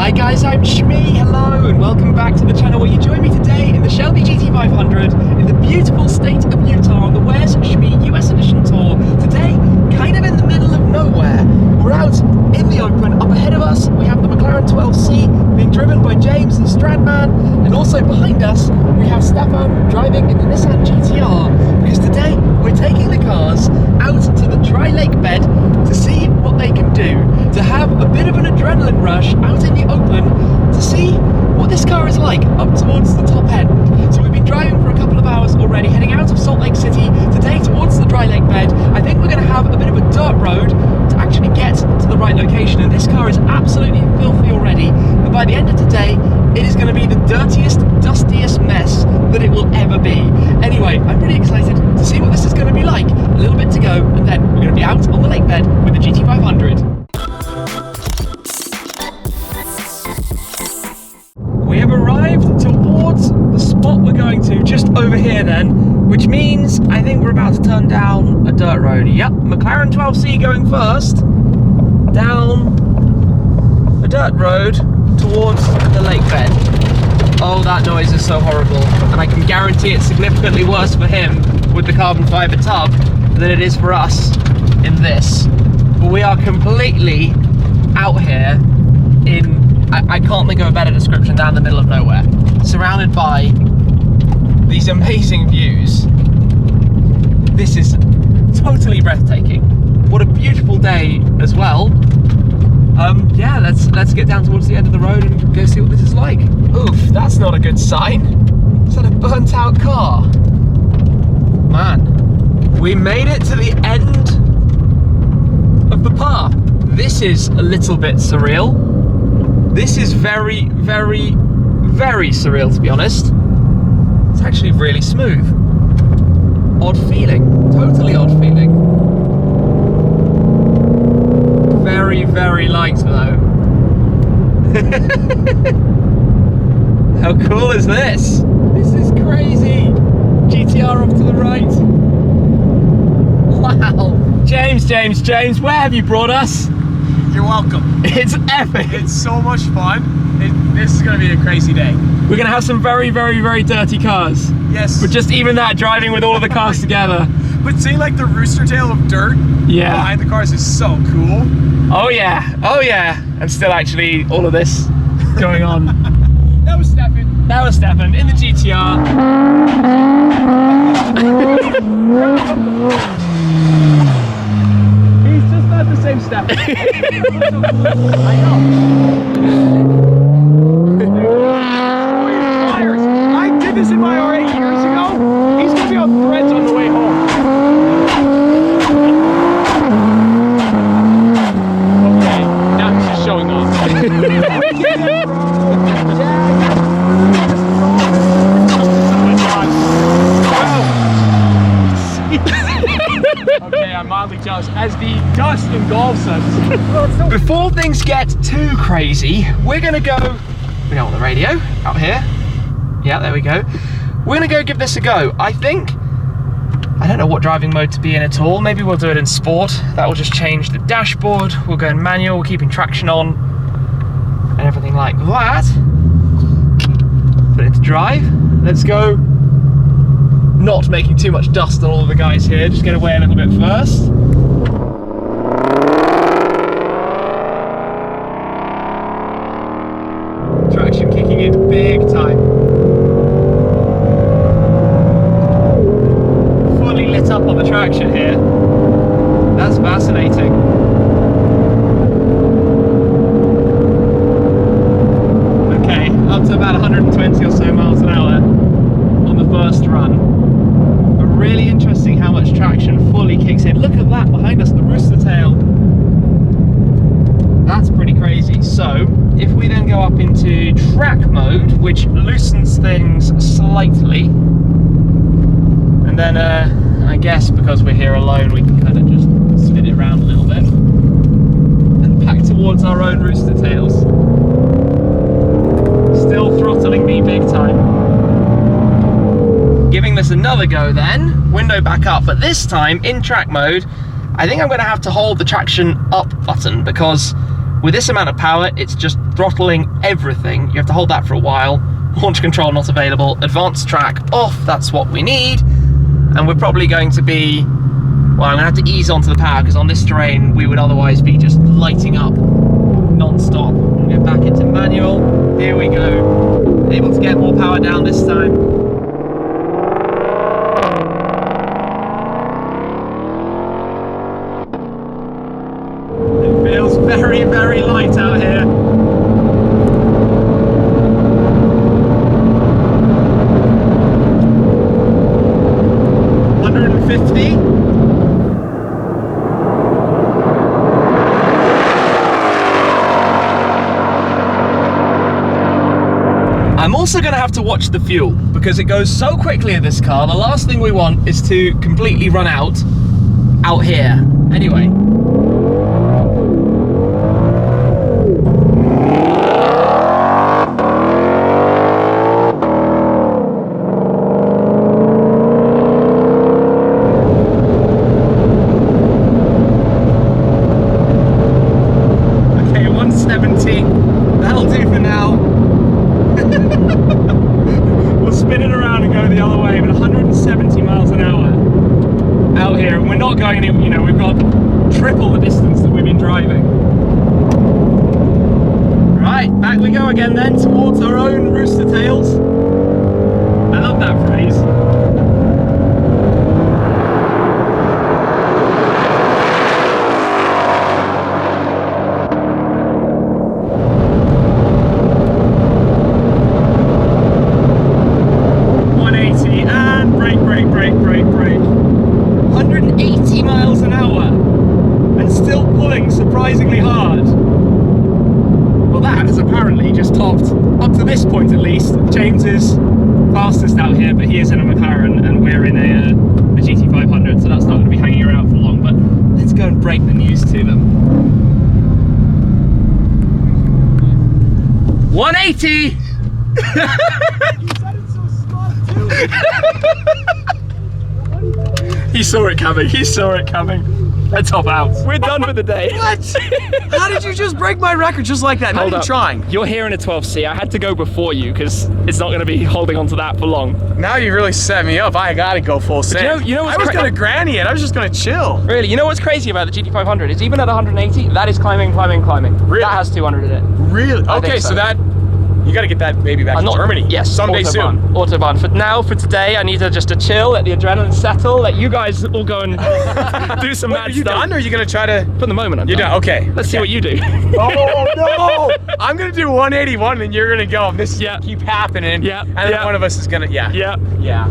Hi guys, I'm Shmee, hello and welcome back to the channel where you join me today in the Shelby GT500 in the beautiful state of Utah on the Where's Shmee US Edition Tour. Today, kind of in the middle of nowhere. We're out in the open. Up ahead of us, we have the McLaren 12C being driven by James, the StradMan, and also behind us, we have Stefan driving in the Nissan GTR, because today we're taking the cars out to the dry lake bed to see what they can do, to have a bit of an adrenaline rush out in the open to see what this car is like up towards the top end. So we've been driving for a couple of hours already, heading out of Salt Lake City today towards the dry lake bed. I think we're going to have a bit of a dirt road to actually get to the right location, and this car is absolutely filthy already, but by the end of today it is going to be the dirtiest, dustiest mess that it will ever be. Anyway, I'm pretty excited to see what this is going to be like. A little bit to go and then we're going to be out on the lake bed with the GT500. We have arrived towards the spot we're going to, just over here then, which means I think we're about to turn down a dirt road. Yep, McLaren 12C going first, down a dirt road towards the lake bed. Oh, that noise is so horrible, and I can guarantee it's significantly worse for him with the carbon fiber tub than it is for us in this. But we are completely out here in, I can't think of a better description, down the middle of nowhere, surrounded by these amazing views. This is totally breathtaking. What a beautiful day as well. Yeah, let's get down towards the end of the road and go see what this is like. Oof, that's not a good sign. Is that a burnt out car? Man, we made it to the end of the path. This is a little bit surreal. This is very, very, very surreal, to be honest. It's actually really smooth. Odd feeling, totally odd feeling. Very, very light though. How cool is this? This is crazy. GTR off to the right. Wow. James, where have you brought us? You're welcome. It's epic. It's so much fun. This is going to be a crazy day. We're going to have some very, very, very dirty cars. Yes. But just even that, driving with all of the cars together. But seeing like the rooster tail of dirt behind the cars is so cool. Oh yeah, oh yeah. And still actually all of this going on. That was Stefan. That was Stefan in the GTR. He's just not the same Stefan. I know. I did this in my R8 years ago. He's gonna be on threads on the way home. Okay, now he's just showing off. Okay, I'm mildly jealous as the dust engulfs us. Before things get too crazy, we're gonna go, we don't want the radio out here. Yeah, there we go. We're gonna go give this a go. I don't know what driving mode to be in at all. Maybe we'll do it in sport. That will just change the dashboard. We'll go in manual, keeping traction on and everything like that. Put it into drive. Let's go. Not making too much dust on all of the guys here. Just get away a little bit first. Traction kicking in big time. Fully lit up on the traction here. That's fascinating. Okay, up to about 120 or so miles an hour on the first run. But really interesting how much traction fully kicks in. Look at that behind us, the rooster tail. That's pretty crazy. So, if we then go up into track mode, which loosens things slightly, and then I guess because we're here alone, we can kind of just spin it around a little bit and back towards our own rooster tails. Still throttling me big time. Giving this another go then, window back up, but this time in track mode, I think I'm going to have to hold the traction up button because With this amount of power, it's just throttling everything. You have to hold that for a while. Launch control not available. Advanced track off, that's what we need. And we're probably going to be, well, I'm gonna have to ease onto the power because on this terrain, we would otherwise be just lighting up non-stop. We'll get back into manual. Here we go. Able to get more power down this time. Very, very light out here. 150. I'm also going to have to watch the fuel because it goes so quickly in this car. The last thing we want is to completely run out here. Anyway. That'll do for now. We'll spin it around and go the other way, but 170 miles an hour out here. And we're not going any, you know, we've got triple the distance that we've been driving. Right, back we go again then towards our own rooster tails. I love that phrase. Brake. 180 miles an hour and still pulling surprisingly hard. Well, that has apparently just topped, up to this point at least, James is fastest out here, but he is in a McLaren and we're in a GT500, so that's not going to be hanging around for long, but let's go and break the news to them. 180! You said it so smart too. He saw it coming. Let's hop out. We're done for the day. What? How did you just break my record just like that? Not even trying. You're here in a 12C. I had to go before you because it's not going to be holding on to that for long. Now you really set me up. I gotta go full send. You know what's I was gonna granny it. I was just gonna chill. Really, you know what's crazy about the GT500 is even at 180, that is climbing. Really? That has 200 in it. Really? Okay, so that you gotta get that baby back to Germany. Yes, someday soon. Autobahn. For today, I need to just chill, let the adrenaline settle, let you guys all go and do some mad stuff. Are you done, or are you gonna try to? For the moment, I'm done. You're done. Okay. Let's see what you do. Oh no! I'm gonna do 181, and you're gonna go. This is keep happening. Yeah. And then one of us is gonna. Yeah.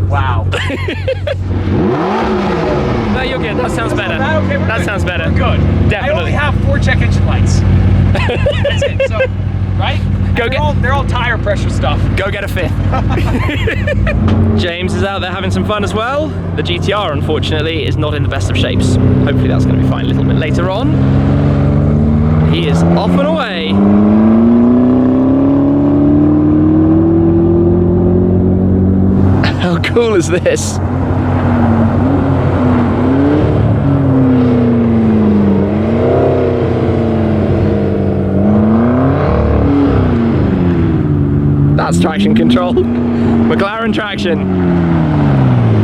Wow. No, you're good. That sounds better. Okay, that sounds better. We're good. Definitely. I only have 4 check engine lights. That's it. So, right? They're all tire pressure stuff. Go get a 5th. James is out there having some fun as well. The GTR, unfortunately, is not in the best of shapes. Hopefully that's going to be fine a little bit later on. He is off and away. How cool is this? That's traction control. McLaren traction.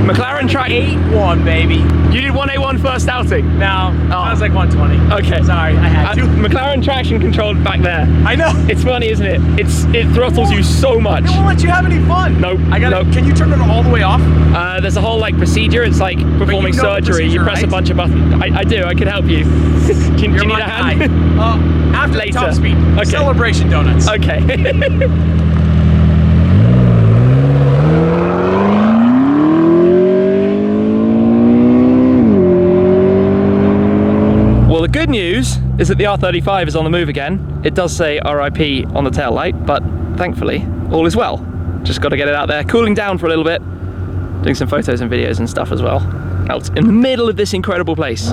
McLaren track 8-1, baby. You did 181 first outing? No, I was like 120. Okay. Sorry, I had to. McLaren traction controlled back there. I know. It's funny, isn't it? It throttles you so much. It won't let you have any fun. Nope. Can you turn it all the way off? There's a whole procedure. It's like performing surgery. You press a bunch of buttons. I do. I can help you. do you need a hand? After later. Top speed. Okay. Celebration donuts. Okay. Well, the good news is that the R35 is on the move again. It does say RIP on the tail light, but thankfully all is well. Just got to get it out there, cooling down for a little bit, doing some photos and videos and stuff as well, out in the middle of this incredible place.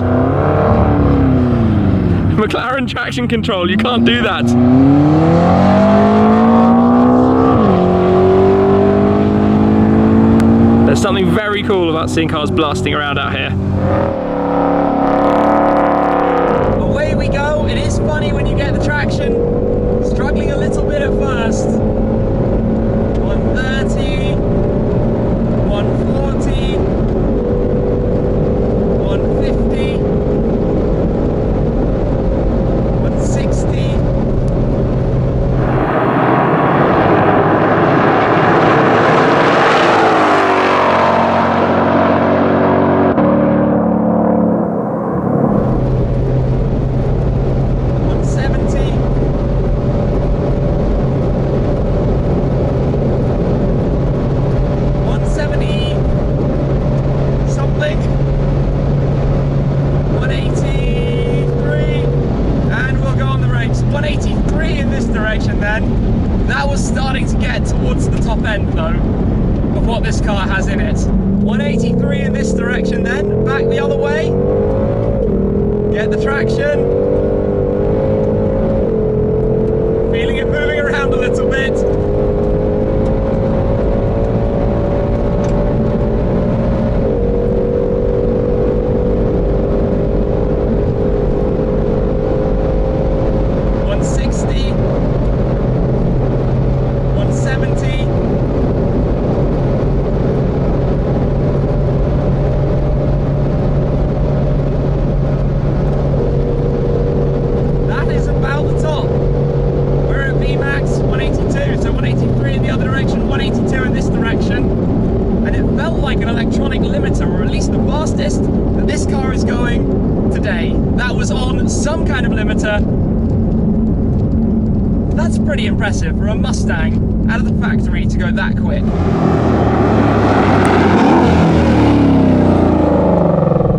McLaren traction control, you can't do that. There's something very cool about seeing cars blasting around out here. Away we go. It is funny when you get the traction direction then. That was starting to get towards the top end though of what this car has in it. 183 in this direction then, back the other way. Get the traction. Feeling it moving around a little bit. Some kind of limiter. That's pretty impressive for a Mustang out of the factory to go that quick.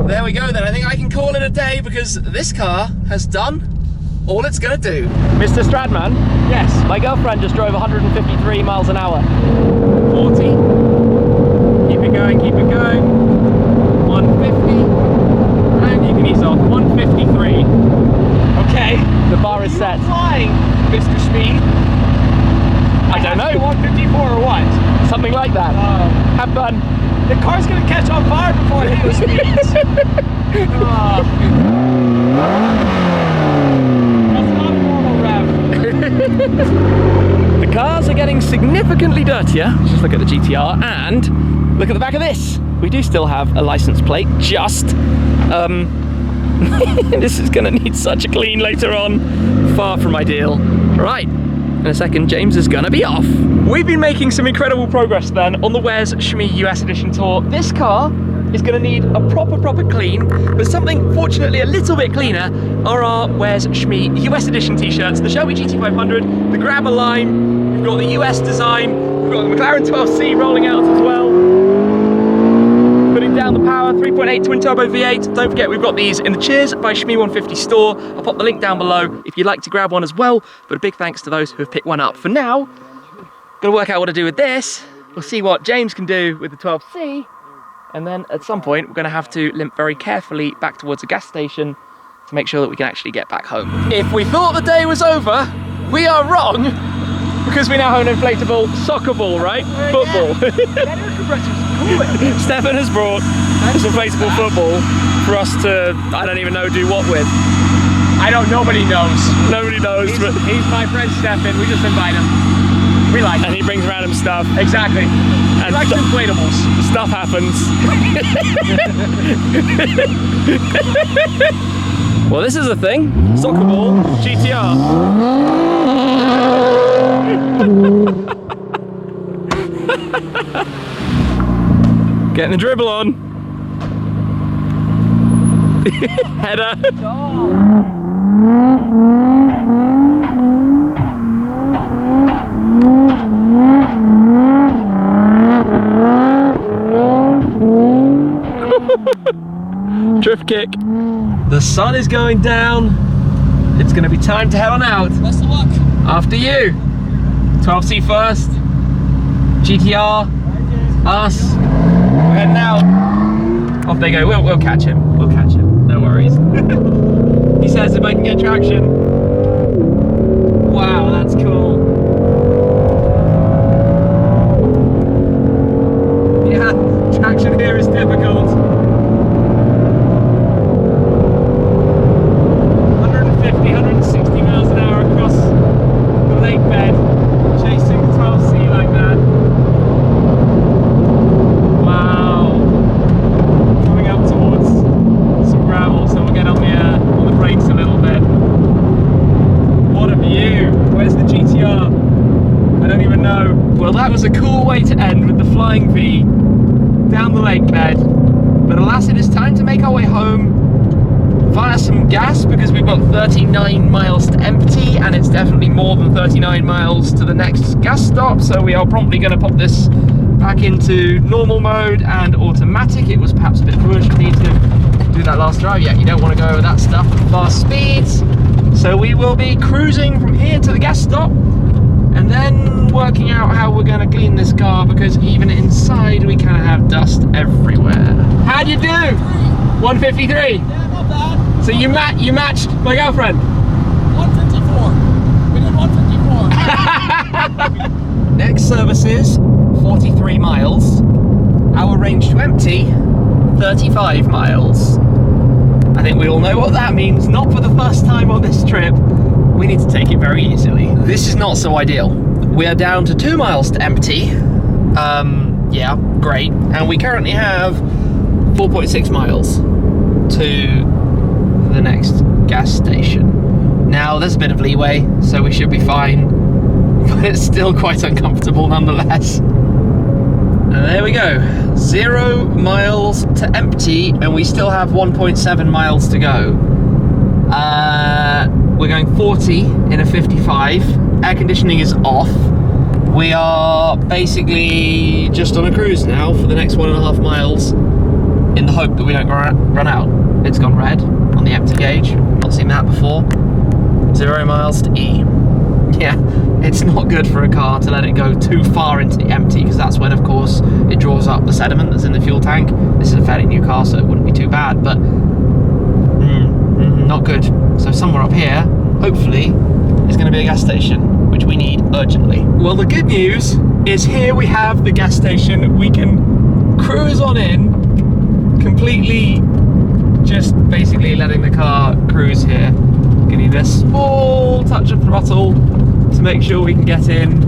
There we go then, I think I can call it a day because this car has done all it's gonna do. Mr. Stradman? Yes? My girlfriend just drove 153 miles an hour. 40. Keep it going, keep it going. 150. And you can ease off. 153. Okay. The bar is set. Flying, Mr. Shmee. I don't know. 154 or what? Something like that. Have fun. The car's gonna catch on fire before it hits the speeds. That's not a normal rev. The cars are getting significantly dirtier. Just look at the GTR and look at the back of this. We do still have a license plate, just. This is gonna need such a clean later on. Far from ideal. Right, in a second, James is gonna be off. We've been making some incredible progress then on the Where's Shmee US Edition Tour. This car is gonna need a proper clean, but something fortunately a little bit cleaner are our Where's Shmee US Edition t-shirts. The Shelby GT500, the Grabber line, we've got the US design, we've got the McLaren 12C rolling out as well. Putting down the power, 3.8 twin turbo V8. Don't forget we've got these in the Cheers by Shmee 150 store. I'll pop the link down below if you'd like to grab one as well, but a big thanks to those who have picked one up. For now, gonna work out what to do with this. We'll see what James can do with the 12C, and then at some point we're gonna have to limp very carefully back towards a gas station to make sure that we can actually get back home. If we thought the day was over, we are wrong, because we now have an inflatable soccer ball, right? Football. Stefan has brought this inflatable football for us to, I don't even know, do what with. Nobody knows. Nobody knows. He's my friend Stefan, we just invite him. We like And he brings random stuff. Exactly. And he likes inflatables. Stuff happens. Well, this is a thing. Soccer ball, GTR. Getting the dribble on. Header. Drift kick. The sun is going down. It's going to be time to head on out. Best of luck. After you. 12C first. GTR. Us. We're heading out. Off they go. We'll catch him. We'll catch him. No worries. He says if I can get traction. Wow, that's cool. Yeah, traction here is difficult. 150, 160 miles an hour across the lake bed, chasing the 12C like that. Wow. Coming up towards some gravel, so we'll get on the brakes a little bit. What a view. Where's the GTR? I don't even know. Well, that was a cool way to end with the Flying V down the lake bed. But alas, it is time to make our way home via some gas, because we've got 39 miles to empty, and it's definitely more than 39 miles to the next gas stop, so we are promptly going to pop this back into normal mode and automatic. It was perhaps a bit foolish for me to do that last drive. Yeah, you don't want to go over that stuff at fast speeds. So we will be cruising from here to the gas stop. this car because even inside we kind of have dust everywhere. How'd you do? 153? Yeah, not bad. So you matched my girlfriend? 154. We did 154. Next service is 43 miles. Our range to empty, 35 miles. I think we all know what that means. Not for the first time on this trip. We need to take it very easily. This is not so ideal. We are down to 2 miles to empty. Yeah, great. And we currently have 4.6 miles to the next gas station. Now, there's a bit of leeway, so we should be fine. But it's still quite uncomfortable nonetheless. And there we go, 0 miles to empty, and we still have 1.7 miles to go. We're going 40 in a 55. Air conditioning is off. We are basically just on a cruise now for the next 1.5 miles in the hope that we don't run out. It's gone red on the empty gauge. Not seen that before. 0 miles to E. Yeah, it's not good for a car to let it go too far into the empty, because that's when, of course, it draws up the sediment that's in the fuel tank. This is a fairly new car, so it wouldn't be too bad, but not good. So somewhere up here, hopefully, is going to be a gas station, which we need urgently. Well, the good news is here we have the gas station. We can cruise on in, completely just basically letting the car cruise here. Give you this small touch of throttle to make sure we can get in.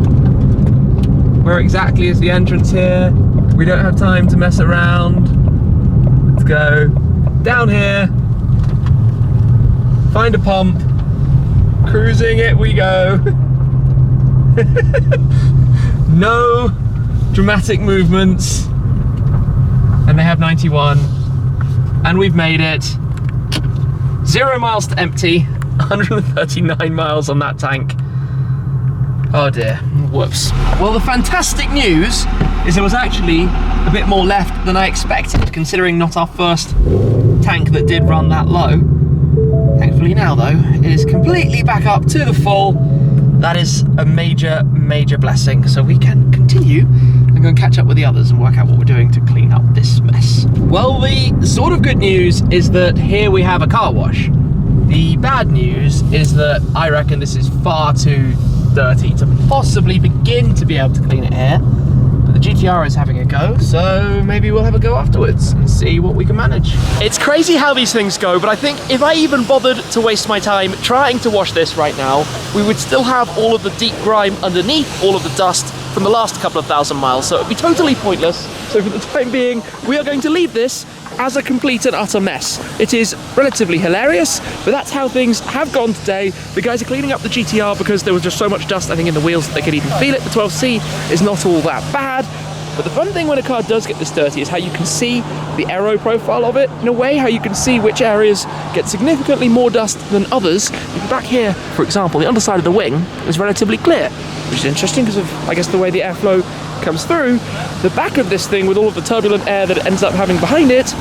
Where exactly is the entrance here? We don't have time to mess around. Let's go down here, find a pump, cruising it we go. No dramatic movements. And they have 91. And we've made it. 0 miles to empty. 139 miles on that tank. Oh dear, whoops. Well, the fantastic news is there was actually a bit more left than I expected, considering not our first tank that did run that low. Thankfully now though, it is completely back up to the full. That is a major, major blessing. So we can continue and go and catch up with the others and work out what we're doing to clean up this mess. Well, the sort of good news is that here we have a car wash. The bad news is that I reckon this is far too dirty to possibly begin to be able to clean it here. But the GTR is having a go, so maybe we'll have a go afterwards and see what we can manage. It's crazy how these things go, but I think if I even bothered to waste my time trying to wash this right now, we would still have all of the deep grime underneath, all of the dust from the last couple of thousand miles, so it would be totally pointless. So for the time being, we are going to leave this as a complete and utter mess. It is relatively hilarious, but that's how things have gone today. The guys are cleaning up the GTR because there was just so much dust, I think, in the wheels that they could even feel it. The 12C is not all that bad. But the fun thing when a car does get this dirty is how you can see the aero profile of it, in a way, how you can see which areas get significantly more dust than others. Back here, for example, the underside of the wing is relatively clear, which is interesting because of, I guess, the way the airflow comes through. The back of this thing, with all of the turbulent air that it ends up having behind it,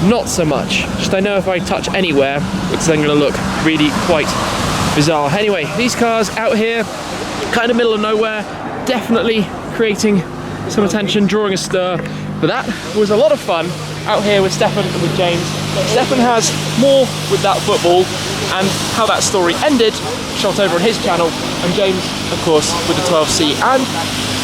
not so much. Just I know if I touch anywhere, it's then going to look really quite bizarre. Anyway, these cars out here, kind of middle of nowhere, definitely creating some attention, drawing a stir, but that was a lot of fun out here with Stefan and with James. Stefan has more with that football and how that story ended, shot over on his channel, and James, of course, with the 12C, and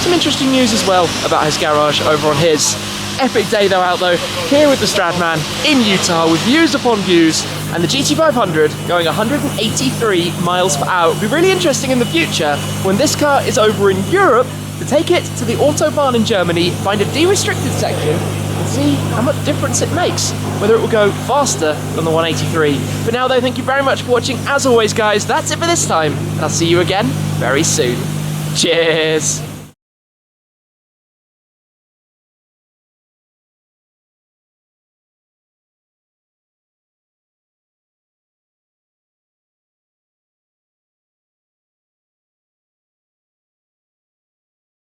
some interesting news as well about his garage over on his. Epic day though out though, here with the Stradman in Utah with views upon views, and the GT500 going 183 miles per hour. It'll be really interesting in the future when this car is over in Europe to take it to the Autobahn in Germany, find a de-restricted section and see how much difference it makes, whether it will go faster than the 183. For now though, thank you very much for watching. As always guys, that's it for this time, and I'll see you again very soon. Cheers!